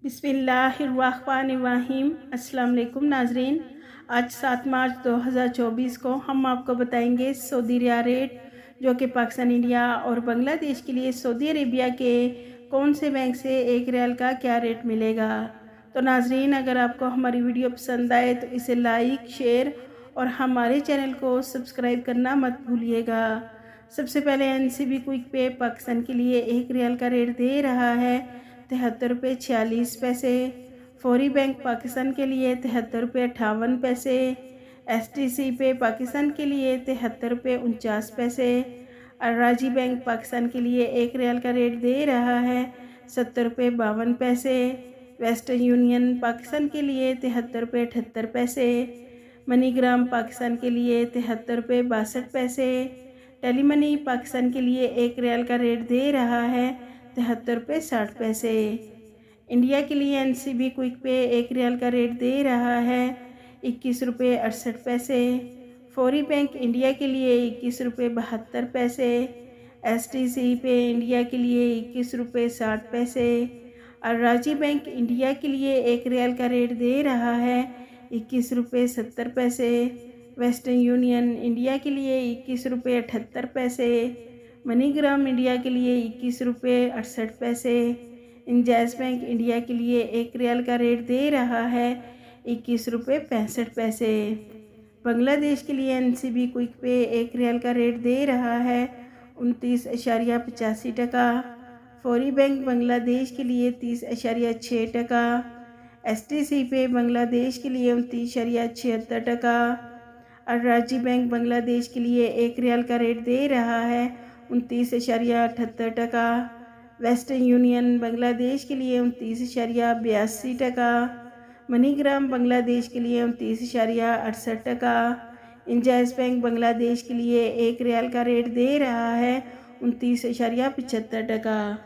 बिस्मिल्लाहिर्रहमानिर्रहीम। अस्सलाम वालेकुम नाजरीन। आज 7 मार्च 2024 को हम आपको बताएंगे सऊदी रियाल रेट, जो कि पाकिस्तान, इंडिया और बांग्लादेश के लिए सऊदी अरेबिया के कौन से बैंक से एक रियाल का क्या रेट मिलेगा। तो नाजरीन, अगर आपको हमारी वीडियो पसंद आए तो इसे लाइक, शेयर और हमारे चैनल को सब्सक्राइब करना मत भूलिएगा। सबसे पहले NCB क्विक पे पाकिस्तान के लिए एक रियाल का रेट दे रहा है 73 रुपये 46 पैसे। फौरी बैंक पाकिस्तान के लिए 73 रुपये 58 पैसे। STC पे पाकिस्तान के लिए 73 रुपये 49 पैसे। अराजी बैंक पाकिस्तान के लिए एक रियाल का रेट दे रहा है 70 रुपये 52 पैसे। वेस्टर्न यूनियन पाकिस्तान के लिए 73 रुपये 78 पैसे। मनीग्राम पाकिस्तान के लिए 73 रुपये 62 पैसे। टेली मनी पाकिस्तान के लिए एक रियाल का रेट दे रहा है 73 रुपये 60 पैसे। इंडिया के लिए NCB क्विक पे एक रियाल का रेट दे रहा है 21 रुपये 68 पैसे। फौरी बैंक इंडिया के लिए 21 रुपये 72 पैसे। STC पे इंडिया के लिए 21 रुपये 60 पैसे। अराजी बैंक इंडिया के लिए एक रियाल का रेट दे रहा है 21 रुपये 70 पैसे। वेस्टर्न यूनियन इंडिया के लिए 21 रुपये 78 पैसे। मनीग्राम इंडिया के लिए 21 रुपये 68 पैसे। इंजाज बैंक इंडिया के लिए एक रियाल का रेट दे रहा है 21 रुपये 65 पैसे। बांग्लादेश के लिए NCB क्विक पे एक रियाल का रेट दे रहा है 29.85 टका। फौरी बैंक बांग्लादेश के लिए 30.6 टका। STC पे बांग्लादेश के लिए 29.76 टका। अराजी बैंक बांग्लादेश के लिए एक रियाल का रेट दे रहा है 29.78 टका। वेस्टर्न यूनियन बांग्लादेश के लिए 29.82 टका। मनीग्राम बांग्लादेश के लिए 29.68 टका। इंजाज बैंक बांग्लादेश के लिए एक रियाल का रेट दे रहा है 29.75 टका।